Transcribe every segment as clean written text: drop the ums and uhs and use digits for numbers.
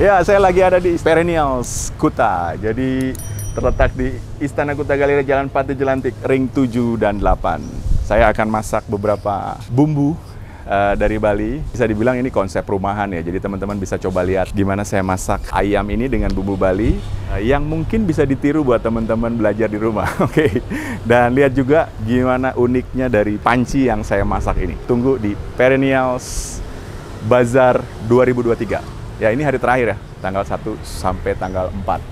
Ya, saya lagi ada di Perennials Kuta. Jadi terletak di Istana Kuta Galeri Jalan Pati Jelantik, ring 7 dan 8. Saya akan masak beberapa bumbu dari Bali. Bisa dibilang ini konsep rumahan ya. Jadi teman-teman bisa coba lihat gimana saya masak ayam ini dengan bumbu Bali yang mungkin bisa ditiru buat teman-teman belajar di rumah. Oke. Dan lihat juga gimana uniknya dari panci yang saya masak ini. Tunggu di Perennials Bazar 2023. Ya, ini hari terakhir ya, tanggal 1 sampai tanggal 4.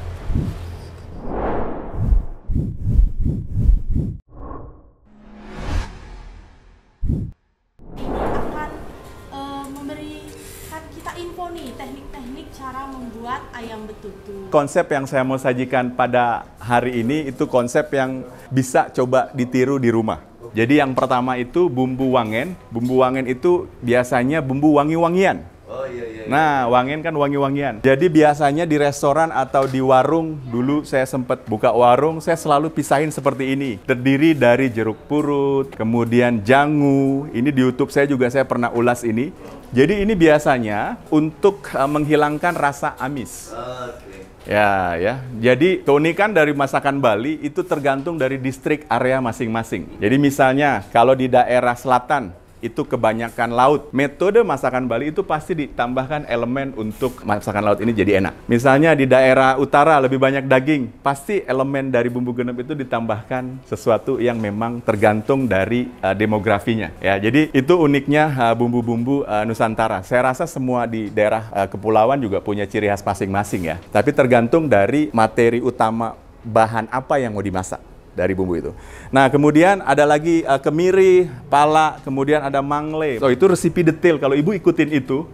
Memberikan kita info nih, teknik-teknik cara membuat ayam betutu. Konsep yang saya mau sajikan pada hari ini itu konsep yang bisa coba ditiru di rumah. Jadi yang pertama itu bumbu wangen. Bumbu wangen itu biasanya bumbu wangi-wangian. Oh iya. Nah, wangen kan wangi-wangian. Jadi biasanya di restoran atau di warung, dulu saya sempat buka warung, saya selalu pisahin seperti ini. Terdiri dari jeruk purut, kemudian jangu. Ini di YouTube saya juga saya pernah ulas ini. Jadi ini biasanya untuk menghilangkan rasa amis. Oke. Ya. Jadi keunikan dari masakan Bali itu tergantung dari distrik area masing-masing. Jadi misalnya kalau di daerah selatan, itu kebanyakan laut. Metode masakan Bali itu pasti ditambahkan elemen untuk masakan laut ini jadi enak. Misalnya di daerah utara lebih banyak daging, pasti elemen dari bumbu genep itu ditambahkan sesuatu yang memang tergantung dari demografinya. Ya, jadi itu uniknya bumbu-bumbu Nusantara. Saya rasa semua di daerah kepulauan juga punya ciri khas masing-masing ya. Tapi tergantung dari materi utama bahan apa yang mau dimasak dari bumbu itu. Nah, kemudian ada lagi kemiri, pala, kemudian ada mangle. So, itu resipi detail. Kalau Ibu ikutin itu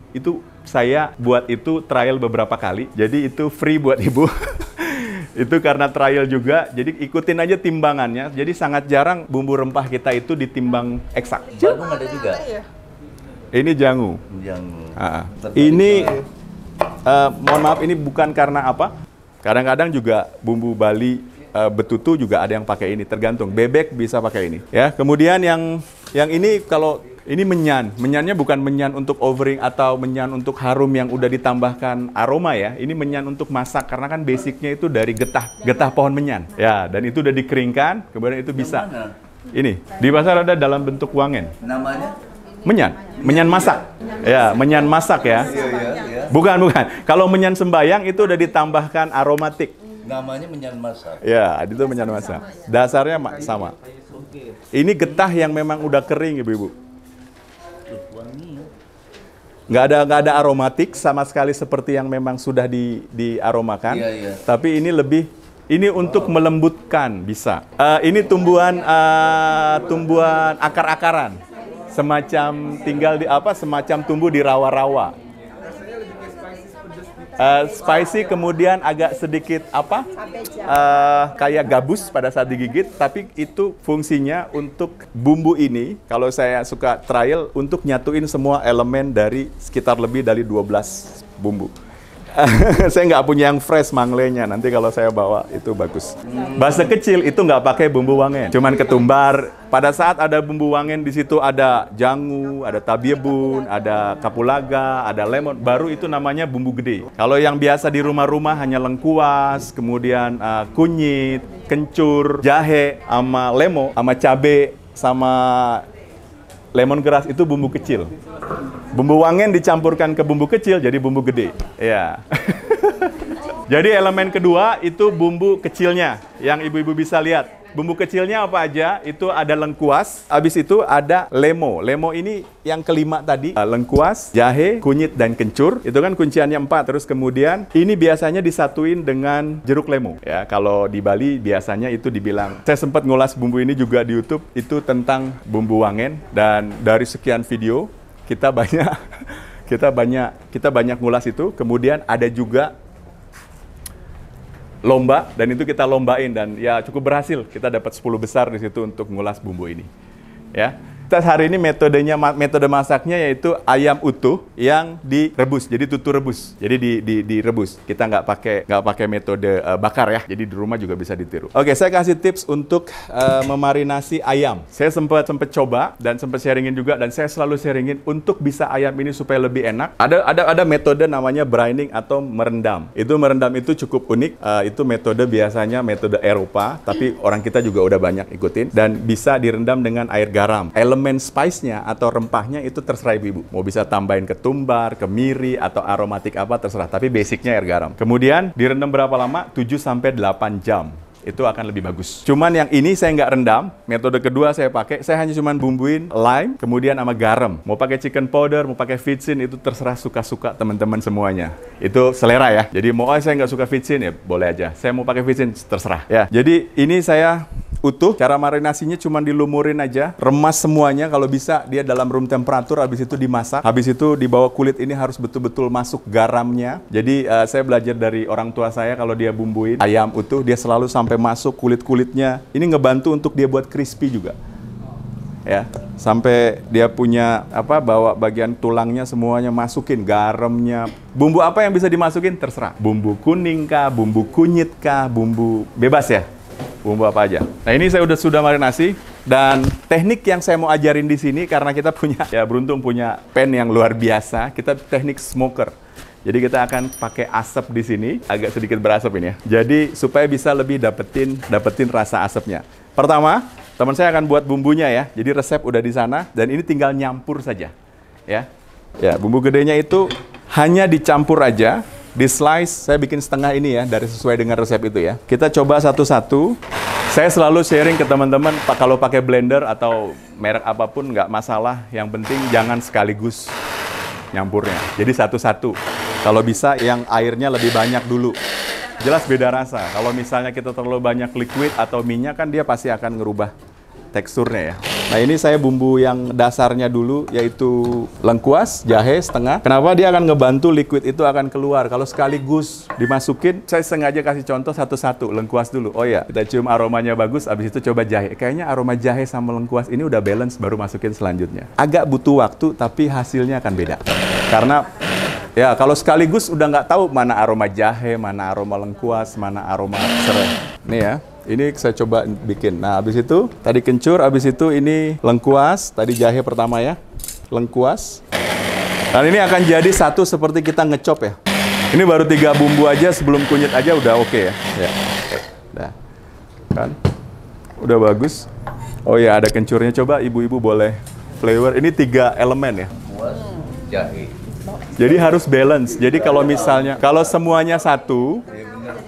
saya buat itu trial beberapa kali. Jadi itu free buat Ibu. Itu karena trial juga. Jadi ikutin aja timbangannya. Jadi sangat jarang bumbu rempah kita itu ditimbang eksak. Jagung ada juga. Ini jangu. Jangu. Ini mohon maaf, ini bukan karena apa. Kadang-kadang juga bumbu Bali betutu juga ada yang pakai ini, tergantung. Bebek bisa pakai ini. Ya, kemudian yang ini kalau ini menyan. Menyannya bukan menyan untuk overing atau menyan untuk harum yang udah ditambahkan aroma ya. Ini menyan untuk masak karena kan basicnya itu dari getah pohon menyan. Ya, dan itu udah dikeringkan, kemudian itu bisa. Ini di pasar ada dalam bentuk wangen. Namanya? Menyan masak. Ya, menyan masak ya. Iya. Bukan. Kalau menyan sembayang itu udah ditambahkan aromatik. Namanya menyan masak. Ya, itu menyan masak. Dasarnya sama. Ini getah yang memang udah kering, Ibu-ibu. Nggak ada aromatik sama sekali seperti yang memang sudah diaromakan. Iya. Tapi ini untuk melembutkan bisa. Ini tumbuhan akar-akaran. Semacam semacam tumbuh di rawa-rawa. Spicy, kemudian agak sedikit kayak gabus pada saat digigit, tapi itu fungsinya untuk bumbu ini, kalau saya suka trial, untuk nyatuin semua elemen dari sekitar lebih dari 12 bumbu. Saya nggak punya yang fresh manglenya, nanti kalau saya bawa itu bagus. Bahasa kecil itu nggak pakai bumbu wangen, cuman ketumbar. Pada saat ada bumbu wangen di situ ada jangu, ada tabiebun, ada kapulaga, ada lemon, baru itu namanya bumbu gede. Kalau yang biasa di rumah-rumah hanya lengkuas, kemudian kunyit, kencur, jahe, sama lemo, sama cabe, sama lemongrass itu bumbu kecil. Bumbu wangen dicampurkan ke bumbu kecil jadi bumbu gede. Ya. Jadi elemen kedua itu bumbu kecilnya yang ibu-ibu bisa lihat. Bumbu kecilnya apa aja? Itu ada lengkuas, habis itu ada lemo. Lemo ini yang kelima tadi, lengkuas, jahe, kunyit, dan kencur. Itu kan kunciannya 4. Terus kemudian ini biasanya disatuin dengan jeruk lemo. Ya, kalau di Bali biasanya itu dibilang. Saya sempat ngulas bumbu ini juga di YouTube, itu tentang bumbu wangen. Dan dari sekian video, kita banyak ngulas itu. Kemudian ada juga lomba, dan itu kita lombain, dan ya cukup berhasil. Kita dapat 10 besar di situ untuk ngulas bumbu ini. Ya. Kita hari ini metode masaknya yaitu ayam utuh yang direbus, jadi tutu rebus. Jadi direbus. Kita nggak pakai metode bakar ya. Jadi di rumah juga bisa ditiru. Oke, saya kasih tips untuk memarinasi ayam. Saya sempat coba dan sempat sharingin juga, dan saya selalu sharingin untuk bisa ayam ini supaya lebih enak. Ada metode namanya brining atau merendam. Merendam itu cukup unik. Itu metode biasanya metode Eropa, tapi orang kita juga udah banyak ikutin, dan bisa direndam dengan air garam. Elemen spice-nya atau rempahnya itu terserah ibu-ibu. Mau bisa tambahin ketumbar, kemiri, atau aromatik apa terserah. Tapi basicnya air garam. Kemudian direndam berapa lama? 7-8 jam. Itu akan lebih bagus. Cuman yang ini saya nggak rendam. Metode kedua saya pakai, saya hanya cuman bumbuin lime, kemudian sama garam. Mau pakai chicken powder, mau pakai vitsin, itu terserah suka-suka teman-teman semuanya. Itu selera ya. Jadi mau saya nggak suka vitsin ya boleh aja. Saya mau pakai vitsin terserah. Ya. Jadi ini saya utuh, cara marinasinya cuma dilumurin aja, remas semuanya, kalau bisa dia dalam room temperatur, habis itu dimasak, habis itu di bawah kulit ini harus betul-betul masuk garamnya. Jadi saya belajar dari orang tua saya, kalau dia bumbuin ayam utuh, dia selalu sampai masuk kulit-kulitnya. Ini ngebantu untuk dia buat crispy juga. Ya, sampai dia punya bawa bagian tulangnya semuanya masukin, garamnya. Bumbu apa yang bisa dimasukin terserah. Bumbu kuning kah, bumbu kunyit kah, bumbu bebas ya. Bumbu apa aja. Nah, ini saya sudah marinasi, dan teknik yang saya mau ajarin di sini karena kita beruntung punya pan yang luar biasa. Kita teknik smoker. Jadi kita akan pakai asap di sini, agak sedikit berasap ini ya. Jadi supaya bisa lebih dapetin rasa asapnya. Pertama, teman saya akan buat bumbunya ya. Jadi resep udah di sana, dan ini tinggal nyampur saja. Ya. Ya, bumbu gedenya itu hanya dicampur aja. Di slice, saya bikin setengah ini ya, dari sesuai dengan resep itu ya. Kita coba satu-satu. Saya selalu sharing ke teman-teman, kalau pakai blender atau merek apapun nggak masalah. Yang penting jangan sekaligus nyampurnya. Jadi satu-satu. Kalau bisa yang airnya lebih banyak dulu. Jelas beda rasa. Kalau misalnya kita terlalu banyak liquid atau minyak, kan dia pasti akan ngerubah teksturnya ya. Nah, ini saya bumbu yang dasarnya dulu, yaitu lengkuas, jahe setengah. Kenapa? Dia akan ngebantu liquid itu akan keluar. Kalau sekaligus dimasukin, saya sengaja kasih contoh satu-satu. Lengkuas dulu. Oh ya, kita cium aromanya bagus, abis itu coba jahe. Kayaknya aroma jahe sama lengkuas ini udah balance, baru masukin selanjutnya. Agak butuh waktu, tapi hasilnya akan beda. Karena ya, kalau sekaligus udah nggak tahu mana aroma jahe, mana aroma lengkuas, mana aroma serai. Nih ya. Ini saya coba bikin. Nah, habis itu tadi kencur, habis itu ini lengkuas, tadi jahe pertama ya, lengkuas. Dan ini akan jadi satu seperti kita ngecop ya. Ini baru 3 bumbu aja, sebelum kunyit aja udah oke ya. Ya. Nah, kan? Udah bagus. Oh ya, ada kencurnya. Coba ibu-ibu boleh flavor. Ini 3 elemen ya. Lengkuas, jahe. Jadi harus balance. Jadi kalau misalnya, kalau semuanya satu,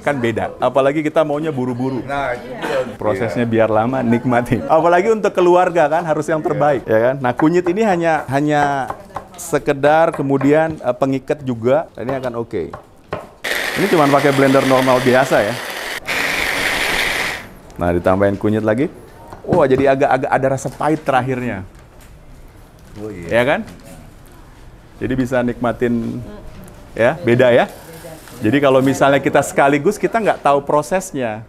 kan beda. Apalagi kita maunya buru-buru. Nah, itu dia. Prosesnya biar lama, nikmati. Apalagi untuk keluarga kan, harus yang terbaik. Ya kan? Nah, kunyit ini hanya sekedar, kemudian pengikat juga. Ini akan oke. Ini cuma pakai blender normal biasa ya. Nah, ditambahin kunyit lagi. Wah, jadi agak-agak ada rasa pahit terakhirnya. Oh iya. Ya kan? Jadi bisa nikmatin, ya, beda ya. Jadi kalau misalnya kita sekaligus, kita nggak tahu prosesnya.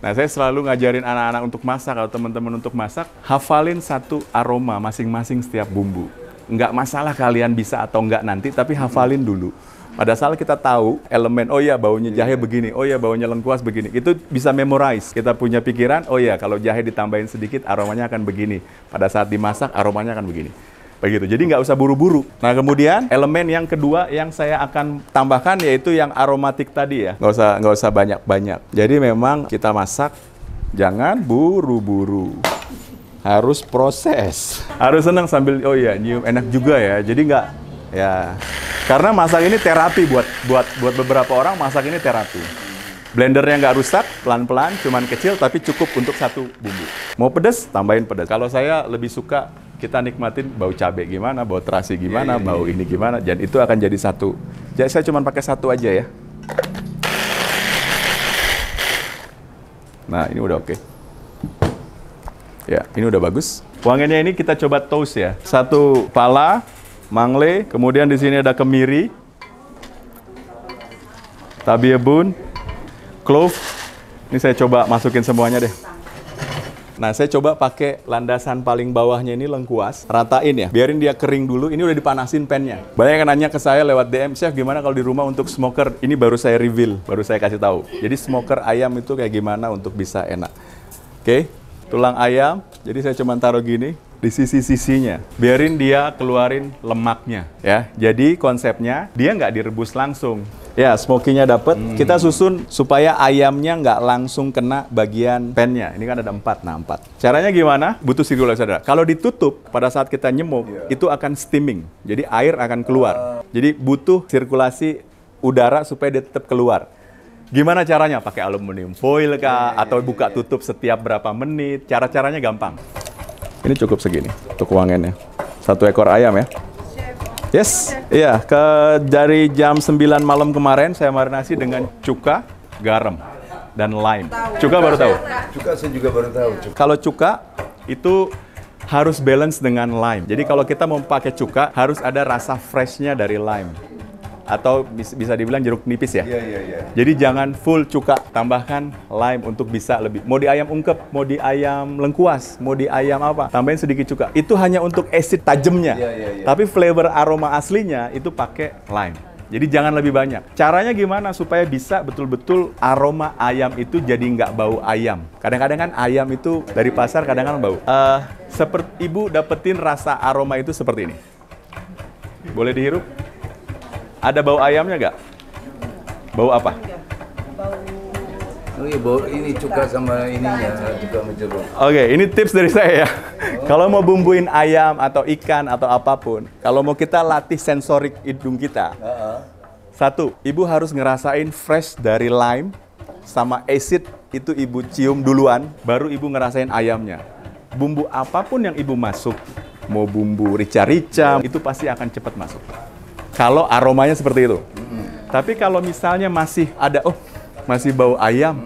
Nah, saya selalu ngajarin anak-anak untuk masak, atau teman-teman untuk masak, hafalin satu aroma masing-masing setiap bumbu. Nggak masalah kalian bisa atau nggak nanti, tapi hafalin dulu. Pada saat kita tahu elemen, oh ya baunya jahe begini, oh ya baunya lengkuas begini, itu bisa memorize. Kita punya pikiran, oh ya kalau jahe ditambahin sedikit, aromanya akan begini. Pada saat dimasak, aromanya akan begini. Begitu, jadi nggak usah buru-buru. Nah, kemudian elemen yang kedua yang saya akan tambahkan yaitu yang aromatik tadi ya. Nggak usah banyak-banyak. Jadi memang kita masak, jangan buru-buru. Harus proses. Harus senang sambil, oh ya nyium enak juga ya. Jadi nggak, ya. Karena masak ini terapi buat beberapa orang, masak ini terapi. Blendernya nggak rusak, pelan-pelan, cuman kecil tapi cukup untuk satu bumbu. Mau pedas, tambahin pedas. Kalau saya lebih suka kita nikmatin bau cabai gimana, bau terasi gimana, bau ini gimana, dan itu akan jadi satu. Jadi saya cuma pakai satu aja ya. Nah, ini udah oke. Ya, ini udah bagus. Wanginya ini kita coba toast ya. Satu pala, mangle, kemudian di sini ada kemiri, tabiebun, clove. Ini saya coba masukin semuanya deh. Nah, saya coba pakai landasan paling bawahnya ini lengkuas, ratain ya, biarin dia kering dulu. Ini udah dipanasin pennya. Banyak yang nanya ke saya lewat DM, Chef gimana kalau di rumah untuk smoker? Ini baru saya reveal, baru saya kasih tahu. Jadi smoker ayam itu kayak gimana untuk bisa enak. Oke, tulang ayam, jadi saya cuma taruh gini di sisi-sisinya. Biarin dia keluarin lemaknya ya. Jadi konsepnya dia nggak direbus langsung. Ya, smoky-nya dapet. Kita susun supaya ayamnya nggak langsung kena bagian pennya. Ini kan ada 4. Nah, 4. Caranya gimana? Butuh sirkulasi udara. Kalau ditutup, pada saat kita nyemuk, itu akan steaming. Jadi air akan keluar. Jadi butuh sirkulasi udara supaya dia tetap keluar. Gimana caranya? Pakai aluminium foil kah? Atau buka tutup setiap berapa menit? Cara-caranya gampang. Ini cukup segini untuk wangennya. 1 ekor ayam ya. Yes, iya. Dari jam 9 malam kemarin saya marinasi dengan cuka, garam, dan lime. Cuka baru tahu? Cuka saya juga baru tahu. Kalau cuka itu harus balance dengan lime. Jadi kalau kita mau pakai cuka harus ada rasa freshnya dari lime. Atau bisa dibilang jeruk nipis ya. Iya. Jadi jangan full cuka, tambahkan lime untuk bisa lebih. Mau di ayam ungkep, mau di ayam lengkuas, mau di ayam apa, tambahin sedikit cuka. Itu hanya untuk acid tajamnya. Iya. Tapi flavor aroma aslinya itu pakai lime. Jadi jangan lebih banyak. Caranya gimana supaya bisa betul-betul aroma ayam itu jadi nggak bau ayam. Kadang-kadang kan ayam itu dari pasar kadang-kadang bau. Seperti ibu dapetin rasa aroma itu seperti ini. Boleh dihirup? Ada bau ayamnya nggak? Bau apa? Oh iya, bau ini cuka sama ininya, cuka sama jeruk. Oke, ini tips dari saya ya. Kalau mau bumbuin ayam atau ikan atau apapun, kalau mau kita latih sensorik hidung kita, satu, ibu harus ngerasain fresh dari lime sama acid itu ibu cium duluan, baru ibu ngerasain ayamnya. Bumbu apapun yang ibu masuk, mau bumbu rica-rica, itu pasti akan cepat masuk. Kalau aromanya seperti itu. Tapi kalau misalnya masih ada, masih bau ayam,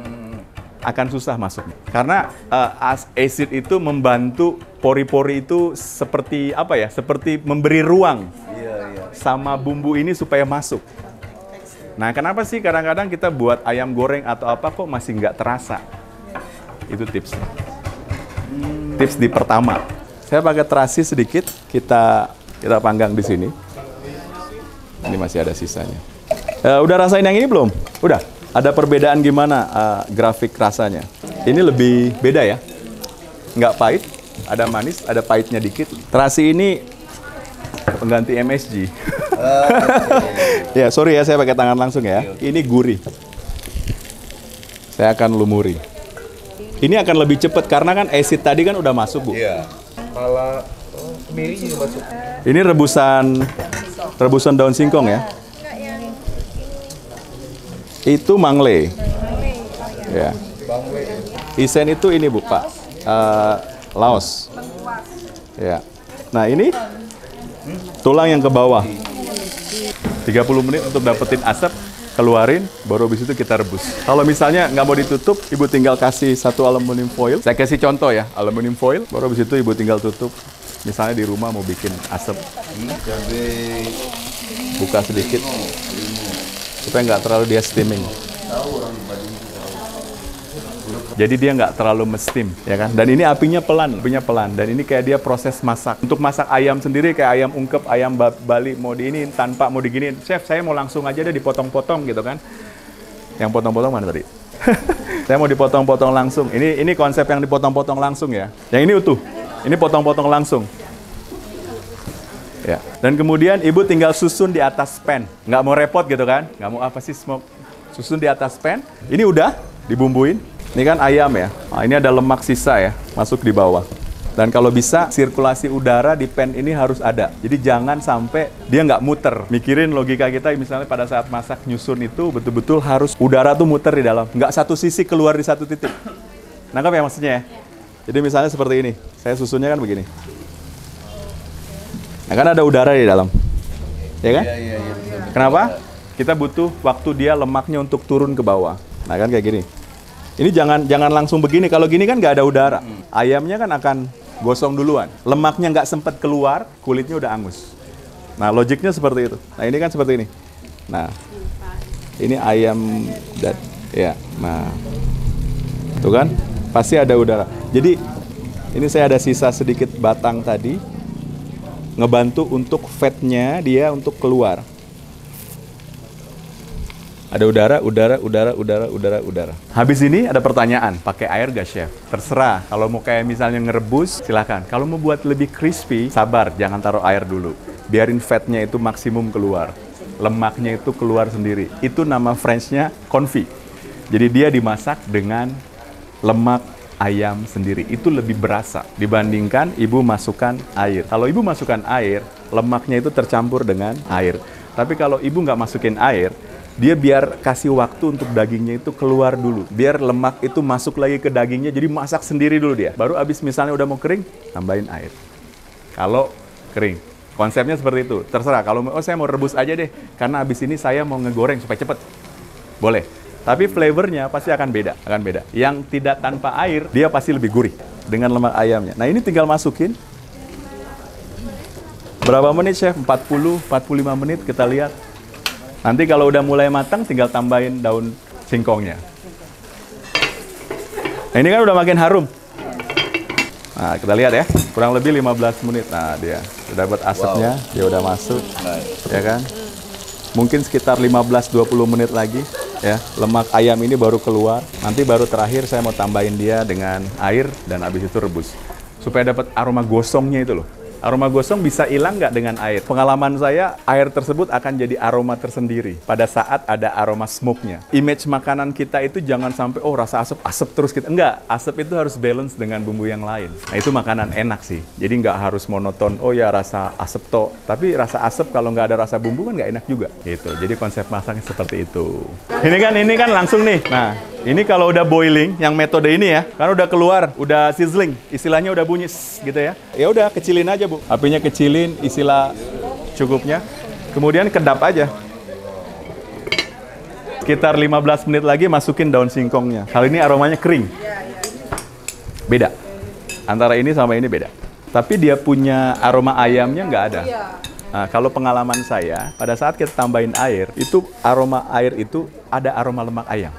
akan susah masuknya. Karena acid itu membantu pori-pori itu seperti apa ya? Seperti memberi ruang sama bumbu ini supaya masuk. Nah, kenapa sih kadang-kadang kita buat ayam goreng atau apa kok masih nggak terasa? Itu tipsnya. Tips di pertama. Saya pakai terasi sedikit, kita panggang di sini. Ini masih ada sisanya. Udah rasain yang ini belum? Udah? Ada perbedaan gimana grafik rasanya? Ini lebih beda ya. Nggak pahit, ada manis, ada pahitnya dikit. Terasi ini pengganti MSG. Ya, sorry ya saya pakai tangan langsung ya. Ini gurih. Saya akan lumuri. Ini akan lebih cepat karena kan acid tadi kan udah masuk, Bu. Iya. Kepala kemiri juga masuk. Ini rebusan daun singkong ya. Itu mangle. Ya. Isen itu ini Bu, Pak. Laos. Ya. Nah, ini tulang yang ke bawah. 30 menit untuk dapetin asap, keluarin, baru habis itu kita rebus. Kalau misalnya nggak mau ditutup, Ibu tinggal kasih 1 aluminium foil. Saya kasih contoh ya, aluminium foil, baru habis itu Ibu tinggal tutup. Misalnya di rumah mau bikin asap. Buka sedikit supaya nggak terlalu dia steaming. Jadi dia nggak terlalu mestim, ya kan? Dan ini apinya pelan. Dan ini kayak dia proses masak. Untuk masak ayam sendiri kayak ayam ungkep, ayam Bali mau diinin tanpa mau diginiin. Chef, saya mau langsung aja deh dipotong-potong gitu kan? Yang potong-potong mana tadi? Saya mau dipotong-potong langsung. Ini konsep yang dipotong-potong langsung ya. Yang ini utuh. Ini potong-potong langsung. Ya. Dan kemudian ibu tinggal susun di atas pan. Nggak mau repot gitu kan? Nggak mau apa sih smoke. Susun di atas pan. Ini udah dibumbuin. Ini kan ayam ya. Nah, ini ada lemak sisa ya. Masuk di bawah. Dan kalau bisa sirkulasi udara di pan ini harus ada. Jadi jangan sampai dia nggak muter. Mikirin logika kita misalnya pada saat masak nyusun itu betul-betul harus udara tuh muter di dalam. Nggak satu sisi keluar di satu titik. Nangkap ya maksudnya ya? Jadi misalnya seperti ini. Saya susunnya kan begini. Nah, kan ada udara di dalam. Ya kan? Iya. Kenapa? Kita butuh waktu dia lemaknya untuk turun ke bawah. Nah, kan kayak gini. Ini jangan langsung begini. Kalau gini kan nggak ada udara. Ayamnya kan akan gosong duluan. Lemaknya nggak sempat keluar, kulitnya udah angus. Nah, logiknya seperti itu. Nah, ini kan seperti ini. Nah, ini ayam dan ya. Nah, tuh kan pasti ada udara. Jadi Ini saya ada sisa sedikit batang tadi, ngebantu untuk fatnya dia untuk keluar. Ada udara. Habis ini ada pertanyaan, pakai air gak chef? Terserah, kalau mau kayak misalnya ngerebus, silakan. Kalau mau buat lebih crispy, sabar, jangan taruh air dulu. Biarin fatnya itu maksimum keluar. Lemaknya itu keluar sendiri. Itu nama French-nya confit. Jadi dia dimasak dengan lemak ayam sendiri. Itu lebih berasa dibandingkan ibu masukkan air. Kalau ibu masukkan air, lemaknya itu tercampur dengan air. Tapi kalau ibu nggak masukin air, dia biar kasih waktu untuk dagingnya itu keluar dulu. Biar lemak itu masuk lagi ke dagingnya, jadi masak sendiri dulu dia. Baru abis misalnya udah mau kering, tambahin air. Kalau kering. Konsepnya seperti itu. Terserah, kalau saya mau rebus aja deh. Karena abis ini saya mau ngegoreng supaya cepet. Boleh. Tapi flavornya pasti akan beda. Yang tidak tanpa air, dia pasti lebih gurih dengan lemak ayamnya. Nah ini tinggal masukin. Berapa menit, Chef? 40-45 menit kita lihat. Nanti kalau udah mulai matang, tinggal tambahin daun singkongnya. Nah, ini kan udah makin harum. Nah, kita lihat ya, kurang lebih 15 menit. Nah, dia udah dapat asapnya, dia udah masuk, ya kan? Mungkin sekitar 15-20 menit lagi, ya. Lemak ayam ini baru keluar. Nanti baru terakhir saya mau tambahin dia dengan air dan habis itu rebus. Supaya dapat aroma gosongnya itu loh. Aroma gosong bisa hilang nggak dengan air? Pengalaman saya, air tersebut akan jadi aroma tersendiri pada saat ada aroma smoke-nya. Image makanan kita itu jangan sampai, oh rasa asap terus kita. Enggak, asap itu harus balance dengan bumbu yang lain. Nah itu makanan enak sih. Jadi nggak harus monoton, oh ya rasa asap toh. Tapi rasa asap kalau nggak ada rasa bumbu kan nggak enak juga. Gitu. Jadi konsep masaknya seperti itu. Ini kan langsung nih. Nah, ini kalau udah boiling, yang metode ini ya, kan udah keluar, udah sizzling, istilahnya udah bunyi gitu ya. Ya udah kecilin aja Bu, apinya kecilin, isilah cukupnya, kemudian kedap aja. Sekitar 15 menit lagi masukin daun singkongnya. Kali ini aromanya kering. Beda, antara ini sama ini beda. Tapi dia punya aroma ayamnya nggak ada. Nah, kalau pengalaman saya, pada saat kita tambahin air, itu aroma air itu ada aroma lemak ayam.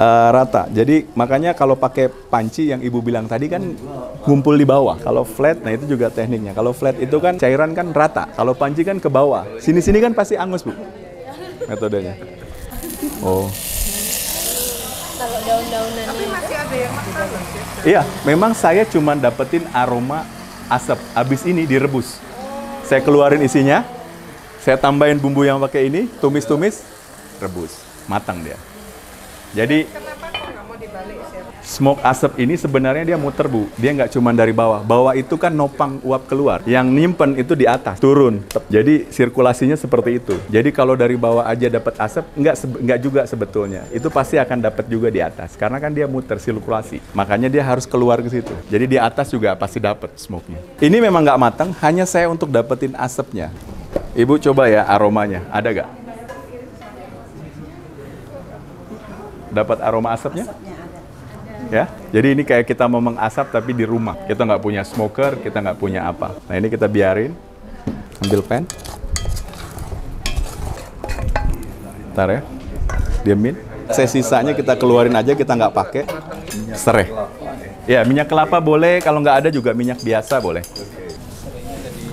Rata. Jadi makanya kalau pakai panci yang ibu bilang tadi kan ngumpul di bawah. Kalau flat, nah itu juga tekniknya. Kalau flat itu kan cairan kan rata. Kalau panci kan ke bawah. Sini-sini kan pasti angus Bu. Metodenya. Oh. Kalau daun-daunannya. Tapi masih ada yang makan. Iya, memang saya cuma dapetin aroma asap. Abis ini direbus. Saya keluarin isinya. Saya tambahin bumbu yang pakai ini, tumis-tumis, rebus. Matang dia. Jadi Kenapa kok nggak mau dibalik, Chef? smoke asap ini sebenarnya dia muter Bu. Dia nggak cuma dari bawah. Bawah itu kan nopang uap keluar. Yang nyimpen itu di atas, turun. Jadi sirkulasinya seperti itu. Jadi kalau dari bawah aja dapat asap, nggak juga sebetulnya. Itu pasti akan dapat juga di atas. Karena kan dia muter sirkulasi. Makanya dia harus keluar ke situ. Jadi di atas juga pasti dapat smoke-nya. Ini memang nggak matang, hanya saya untuk dapetin asapnya. Ibu coba ya aromanya. Ada nggak? Dapat aroma asapnya? Ya, jadi ini kayak kita mau mengasap tapi di rumah. Kita nggak punya smoker, kita nggak punya apa. Nah ini kita biarin. Ambil pan. Ntar ya, diemin. Sisanya kita keluarin aja, kita nggak pakai. Serai. Ya, minyak kelapa boleh, kalau nggak ada juga minyak biasa boleh.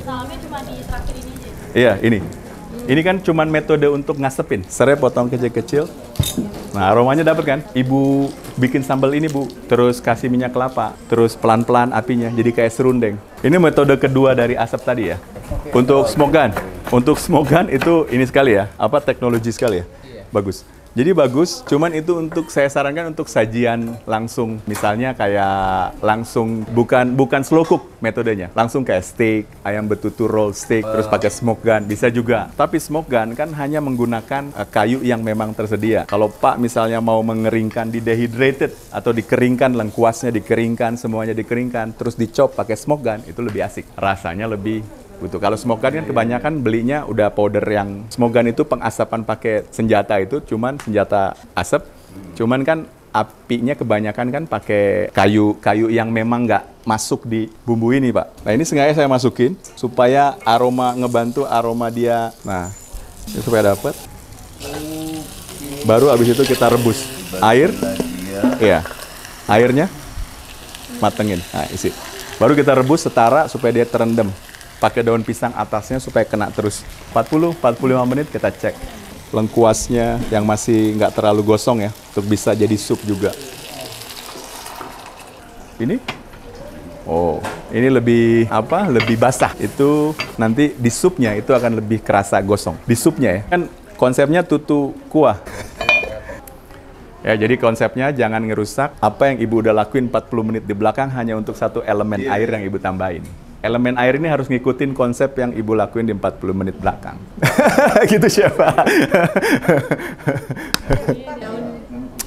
Salamnya cuma di terakhir ini aja. Iya, ini. Ini kan cuman metode untuk ngasepin. Serai potong kecil-kecil. Nah, aromanya dapat kan? Ibu bikin sambal ini, Bu. Terus kasih minyak kelapa. Terus pelan-pelan apinya, jadi kayak serundeng. Ini metode kedua dari asap tadi ya. Untuk smoke gun. Untuk smoke gun itu ini sekali ya. Apa teknologi sekali ya? Bagus. Jadi bagus, cuman itu untuk saya sarankan untuk sajian langsung. Misalnya kayak langsung bukan slow cook metodenya. Langsung kayak steak, ayam betutu roll steak, terus pakai smoke gun bisa juga. Tapi smoke gun kan hanya menggunakan kayu yang memang tersedia. Kalau Pak misalnya mau mengeringkan di dehydrated atau dikeringkan lengkuasnya dikeringkan, semuanya dikeringkan, terus dicop pakai smoke gun itu lebih asik. Rasanya lebih butuh. Kalau smoke gun kan kebanyakan belinya udah powder yang smoke gun itu pengasapan pakai senjata itu cuman senjata asap. Cuman kan apinya kebanyakan kan pakai kayu yang memang nggak masuk di bumbu ini Pak. Nah ini sengaja saya masukin supaya aroma ngebantu aroma dia. Nah ini supaya dapat. Baru abis itu kita rebus air. Iya. Airnya matengin. Nah, isi. Baru kita rebus setara supaya dia terendam. Pakai daun pisang atasnya supaya kena terus. 40-45 menit kita cek. Lengkuasnya yang masih nggak terlalu gosong ya, untuk bisa jadi sup juga. Ini? Oh, ini lebih apa? Lebih basah. Itu nanti di supnya itu akan lebih kerasa gosong. Di supnya ya. Kan konsepnya tutu kuah. Ya, jadi konsepnya jangan ngerusak apa yang Ibu udah lakuin 40 menit di belakang hanya untuk satu elemen air yang Ibu tambahin. Elemen air ini harus ngikutin konsep yang Ibu lakuin di 40 menit belakang. Gitu siapa?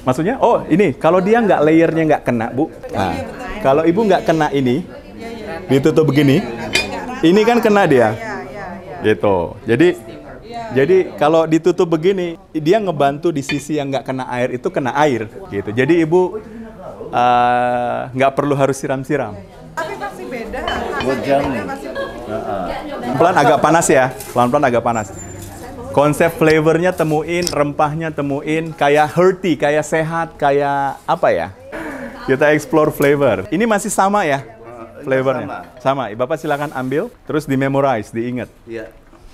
Maksudnya, oh ini, kalau dia nggak layernya nggak kena, Bu. Nah, kalau Ibu nggak kena ini, ditutup begini, ini kan kena dia. Gitu. Jadi kalau ditutup begini, dia ngebantu di sisi yang nggak kena air itu kena air, gitu. Jadi Ibu nggak perlu harus siram-siram. Tapi pasti beda. Buat jamu. Pelan agak panas ya, pelan-pelan agak panas. Konsep flavornya temuin, rempahnya temuin, kayak hearty, kayak sehat, kayak apa ya? Kita explore flavor. Ini masih sama ya, flavornya. Sama. Bapak silakan ambil, terus di memorize, diingat. Iya.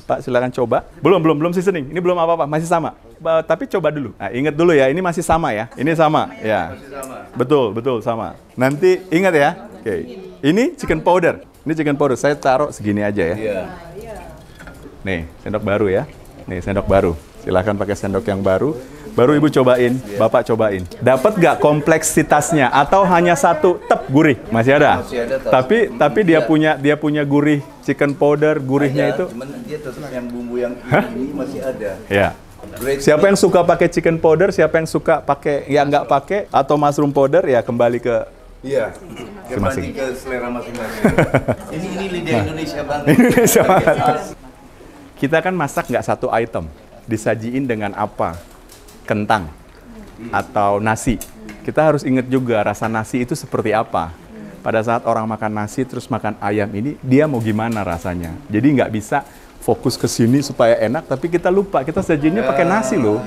Pak silakan coba. Belum seasoning. Ini belum apa-apa, masih sama. Tapi coba dulu. Nah, ingat dulu ya, ini masih sama ya. Ini sama, ya. Betul sama. Nanti ingat ya. Oke. Ini chicken powder. Ini chicken powder. Saya taruh segini aja ya. Iya. Nih, sendok baru ya. Nih, sendok baru. Silakan pakai sendok yang baru. Baru Ibu cobain, Bapak cobain. Dapat nggak kompleksitasnya atau hanya satu tep gurih? Masih ada. Masih ada, Tapi dia punya gurih chicken powder, gurihnya itu. Cuman dia tetap yang bumbu yang ini masih ada. Ya. Great. Siapa yang suka pakai chicken powder, siapa yang suka pakai yang nggak pakai atau mushroom powder ya kembali ke Iya. Masing-masing. Kembali ke selera masing-masing. ini lidah Indonesia banget. Indonesia banget. Kita kan masak nggak satu item, disajiin dengan apa? Kentang atau nasi. Kita harus ingat juga rasa nasi itu seperti apa. Pada saat orang makan nasi terus makan ayam ini, dia mau gimana rasanya. Jadi nggak bisa fokus ke sini supaya enak, tapi kita lupa, kita sajiinnya pakai nasi loh.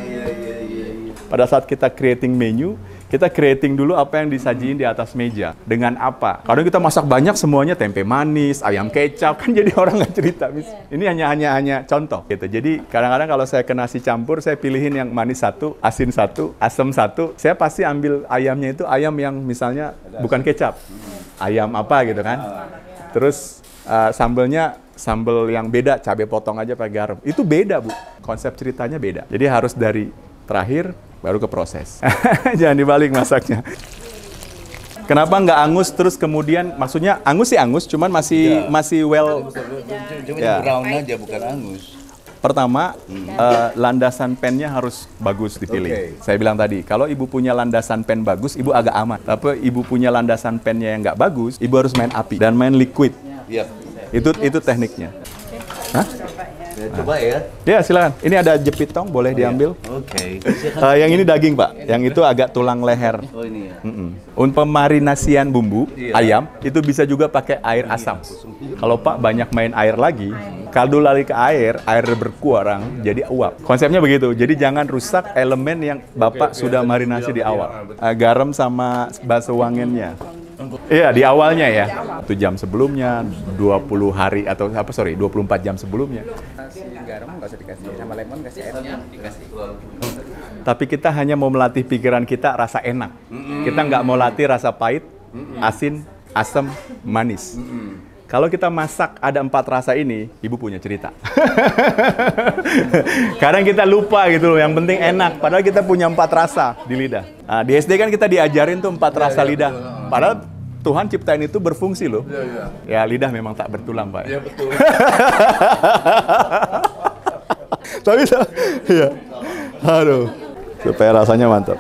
Pada saat kita creating menu, kita creating dulu apa yang disajiin di atas meja. Dengan apa? Kadang kita masak banyak semuanya tempe manis, ayam kecap, kan jadi orang nggak cerita. Ini hanya contoh gitu. Jadi kadang-kadang kalau saya ke nasi campur, saya pilihin yang manis satu, asin satu, asam satu. Saya pasti ambil ayamnya itu ayam yang misalnya bukan kecap. Ayam apa gitu kan. Terus sambelnya sambel yang beda, cabai potong aja pakai garam. Itu beda, Bu. Konsep ceritanya beda. Jadi harus dari terakhir baru ke proses. Jangan dibalik masaknya. Kenapa nggak angus terus kemudian, maksudnya angus sih angus, cuman masih well. Cuma brown aja, bukan angus. Pertama, landasan pennya harus bagus dipilih. Saya bilang tadi, kalau Ibu punya landasan pen bagus, Ibu agak aman. Tapi Ibu punya landasan pennya yang nggak bagus, Ibu harus main api dan main liquid. Iya. Itu tekniknya. Hah? Coba ya. Ya silakan. Ini ada jepitong, boleh diambil. Oke. Yang ini daging Pak, yang itu agak tulang leher. Oh ini ya. Untuk pemarinasian bumbu ayam itu bisa juga pakai air asam. Kalau Pak banyak main air lagi, kaldu lari ke air berkurang jadi uap. Konsepnya begitu. Jadi jangan rusak elemen yang Bapak sudah marinasi di awal. Garam sama bakso wangennya. Iya, di awalnya ya. 1 jam sebelumnya, 20 hari atau 24 jam sebelumnya. Garam nggak usah dikasih, sama lemon kasih airnya dikasih. Tapi kita hanya mau melatih pikiran kita rasa enak. Kita nggak mau latih rasa pahit, asin, asam, manis. Kalau kita masak ada 4 rasa ini, Ibu punya cerita. Kadang kita lupa gitu loh, yang penting enak. Padahal kita punya 4 rasa di lidah. Nah, di SD kan kita diajarin tuh 4 rasa lidah. Padahal Tuhan ciptain itu berfungsi loh. Ya lidah memang tak bertulang Pak. Iya betul. Tapi ya, aduh, supaya rasanya mantap.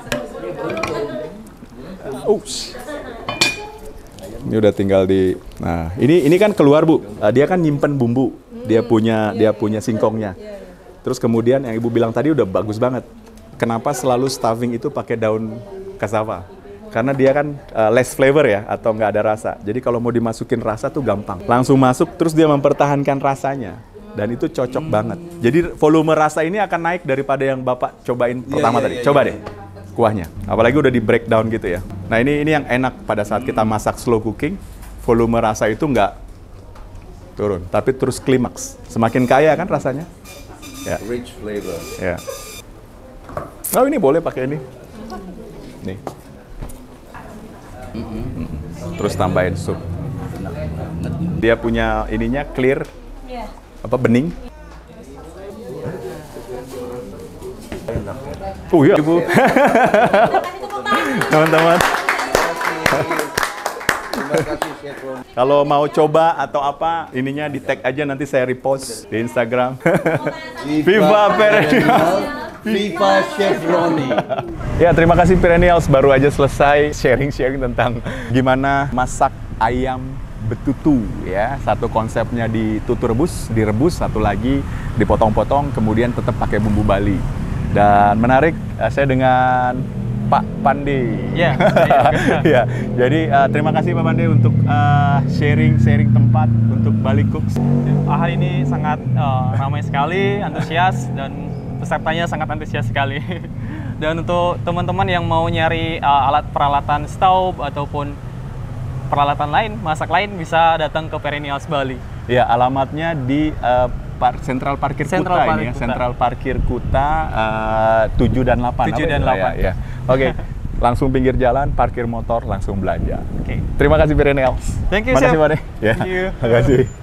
Ini udah tinggal di. Nah, ini kan keluar Bu. Dia kan nyimpen bumbu. Dia punya singkongnya. Terus kemudian yang Ibu bilang tadi udah bagus banget. Kenapa selalu stuffing itu pakai daun cassava? Karena dia kan less flavor ya, atau nggak ada rasa. Jadi kalau mau dimasukin rasa tuh gampang. Langsung masuk, terus dia mempertahankan rasanya. Dan itu cocok banget. Jadi volume rasa ini akan naik daripada yang Bapak cobain pertama tadi. Coba deh kuahnya. Apalagi udah di breakdown gitu ya. Nah ini yang enak pada saat kita masak slow cooking, volume rasa itu nggak turun, tapi terus klimaks. Semakin kaya kan rasanya. Ya. Rich flavor. Ya. Oh ini boleh pakai ini. Nih. Terus tambahin sup. Dia punya ininya clear, Iya. apa bening. Oh iya, Ibu. Teman-teman. Terima kasih Chef Ronnie. Kalau mau coba atau apa, ininya di tag aja nanti saya repost di Instagram. Viva Perennials. Viva Chef Ronnie. Ya, terima kasih Perennials, baru aja selesai sharing-sharing tentang gimana masak ayam betutu ya. Satu konsepnya ditutu rebus, direbus, satu lagi dipotong-potong, kemudian tetap pakai bumbu Bali. Dan menarik, saya dengan Pak Pande. Ya. Ya, jadi terima kasih Pak Pande untuk sharing tempat untuk Bali Cooks. AHA ini sangat ramai sekali, antusias, dan pesertanya sangat antusias sekali. Dan untuk teman-teman yang mau nyari alat peralatan stove ataupun peralatan lain, masak lain, bisa datang ke Perennials Bali. Ya, alamatnya di Sentral Parkir Sentral Kuta Parkir ini ya, Kuta. Sentral Parkir Kuta 7 dan 8. 7 dan 8. Ya. Oke, langsung pinggir jalan, parkir motor, langsung belanja. Oke. Terima kasih Perennials. Thank you, Makasih, Chef. Pak. Ya, Thank you. makasih.